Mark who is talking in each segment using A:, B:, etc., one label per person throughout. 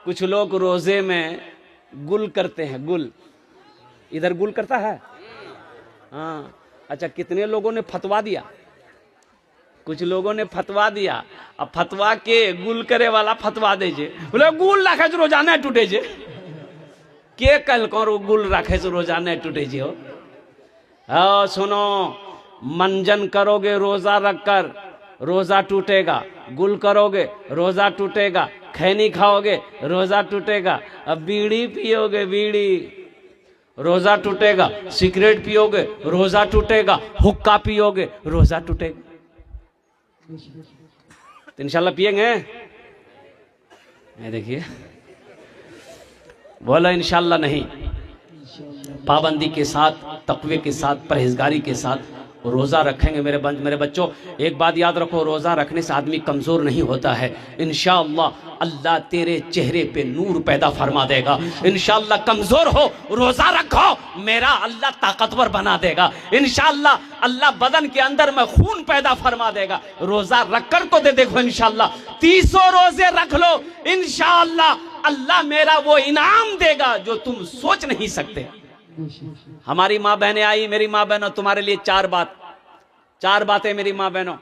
A: कुछ लोग रोजे में गुल करते हैं, गुल। इधर गुल करता है? हाँ। अच्छा, कितने लोगों ने फतवा दिया? कुछ लोगों ने फतवा दिया। अब फतवा के गुल करे वाला फतवा दे जे, बोले गुल रखे रोजाना टूटे जे। के कल करो गुल रखे रोजाना टूटे जे हो? हाँ सुनो, मंजन करोगे रोजा रखकर रोजा टूटेगा, गुल करोगे रोजा टूटेगा, खैनी खाओगे रोजा टूटेगा, अब बीड़ी पियोगे बीड़ी रोजा टूटेगा, सिगरेट पियोगे रोजा टूटेगा, हुक्का पियोगे रोजा टूटेगा। तो इंशाल्लाह पिएंगे? देखिए, बोला इंशाल्लाह नहीं, पाबंदी के साथ, तकवे के साथ, परहेजगारी के साथ रोज़ा रखेंगे। मेरे बच्चों, एक बात याद रखो, रोज़ा रखने से आदमी कमज़ोर नहीं होता है। इंशाअल्लाह अल्लाह तेरे चेहरे पे नूर पैदा फरमा देगा। इंशाअल्लाह कमज़ोर हो, रोज़ा रखो, मेरा अल्लाह ताकतवर बना देगा। इंशाअल्लाह अल्लाह बदन के अंदर में खून पैदा फरमा देगा। रोज़ा रखकर तो दे देखो इंशाअल्लाह, 30 रोज़े रख लो, इंशाअल्लाह अल्लाह मेरा वो इनाम देगा जो तुम सोच नहीं सकते। हमारी माँ बहनें आई, मेरी माँ बहनों तुम्हारे लिए चार बातें मेरी माँ बहनों,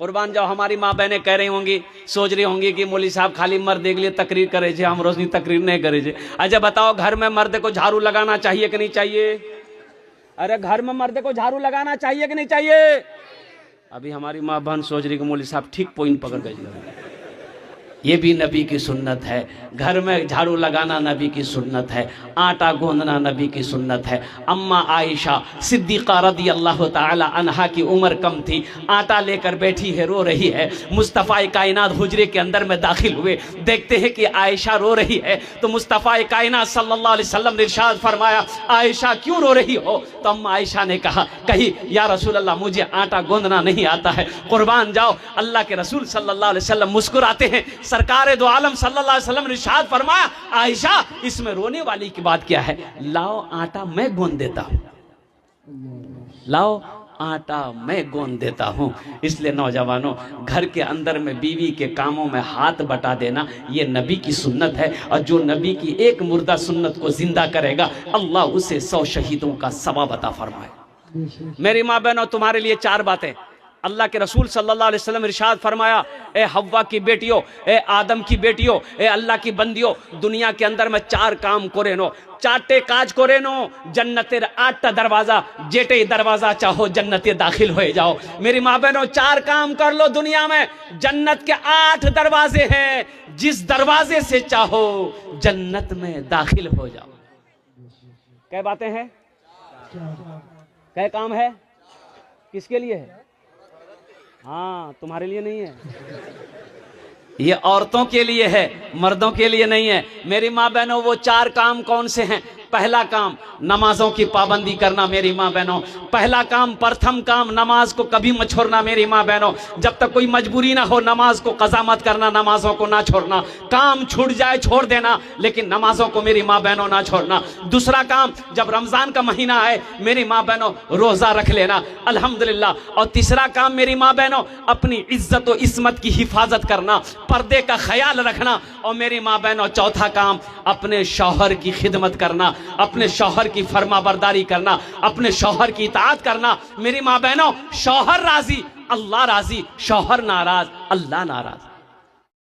A: कुर्बान जाओ। हमारी माँ बहनें कह रही होंगी, सोच रही होंगी कि मौलवी साहब खाली मर्द के लिए तकरीर करे छे, हम रोज तकरीर नहीं करे छे। अच्छा बताओ, घर में मर्द को झाड़ू लगाना चाहिए कि नहीं चाहिए? अरे घर में मर्द को झाड़ू लगाना चाहिए कि नहीं चाहिए? अभी हमारी माँ बहन सोच रही कि मौलवी साहब ठीक पॉइंट पकड़ गए। ये भी नबी की सुन्नत है, घर में झाड़ू लगाना नबी की सुन्नत है, आटा गूंदना नबी की सुन्नत है। अम्मा आयशा सिद्दीक़ा रज़ी अल्लाह ताला अन्हा की उम्र कम थी, आटा लेकर बैठी है, रो रही है। मुस्तफ़ा कायनात हुजरे के अंदर में दाखिल हुए, देखते हैं कि आयशा रो रही है, तो मुस्तफ़ा कायनात सल्लल्लाहु अलैहि वसल्लम ने इरशाद फरमाया, आयशा क्यों रो रही हो? तो अम्मा आयशा ने कही या रसूल अल्लाह, मुझे आटा गूंदना नहीं आता है। कुर्बान जाओ, अल्लाह के रसूल सल्लल्लाहु अलैहि वसल्लम मुस्कुराते हैं। सरकार दो आलम सल्लल्लाहु अलैहि वसल्लम ने इरशाद फरमाया, आयशा इसमें रोने वाली की बात क्या है? लाओ आटा मैं गूंद देता हूं, लाओ आटा मैं गूंद देता हूं। इसलिए नौजवानों, घर के अंदर में बीवी के कामों में हाथ बटा देना ये नबी की सुन्नत है, और जो नबी की एक मुर्दा सुन्नत को जिंदा करेगा, अल्लाह उसे 100 शहीदों का सवाब अता फरमाए। मेरी माँ बहनों, तुम्हारे लिए 4 बातें। अल्लाह के रसूल सल्लल्लाहु अलैहि वसल्लम इरशाद फरमाया, ए हव्वा की बेटियों, ए आदम की बेटियों, ए अल्लाह की बंदियों, दुनिया के अंदर में 4 काम करे नो, 4टे काज करे नो, जन्नतेर 8टा दरवाजा, जेटे दरवाजा चाहो जन्नते दाखिल हो जाओ। मेरी माँ बहनों, 4 काम कर लो, दुनिया में जन्नत के 8 दरवाजे हैं, जिस दरवाजे से चाहो जन्नत में दाखिल हो जाओ। क्या बातें हैं? क्या काम है? किसके लिए है? हाँ, तुम्हारे लिए नहीं है, ये औरतों के लिए है, मर्दों के लिए नहीं है। मेरी माँ बहनों, वो 4 काम कौन से हैं? पहला काम नमाजों की पाबंदी करना। मेरी माँ बहनों, पहला काम, प्रथम काम, नमाज को कभी मत छोड़ना। मेरी माँ बहनों, जब तक कोई मजबूरी ना हो, नमाज को कज़ा मत करना, नमाजों को ना छोड़ना। काम छूट जाए छोड़ देना, लेकिन नमाजों को मेरी माँ बहनों ना छोड़ना। दूसरा काम, जब रमजान का महीना आए, मेरी माँ बहनों रोजा रख लेना, अल्हम्दुलिल्लाह। और तीसरा काम मेरी माँ बहनों, अपनी इज्जत और इस्मत की हिफाजत करना, पर्दे का ख्याल रखना। और मेरी माँ बहनों, चौथा काम, अपने शौहर की खिदमत करना, अपने शौहर की फरमाबरदारी करना, अपने शौहर की इताअत करना। मेरी माँ बहनों, शौहर राजी अल्लाह राजी, शौहर नाराज अल्लाह नाराज।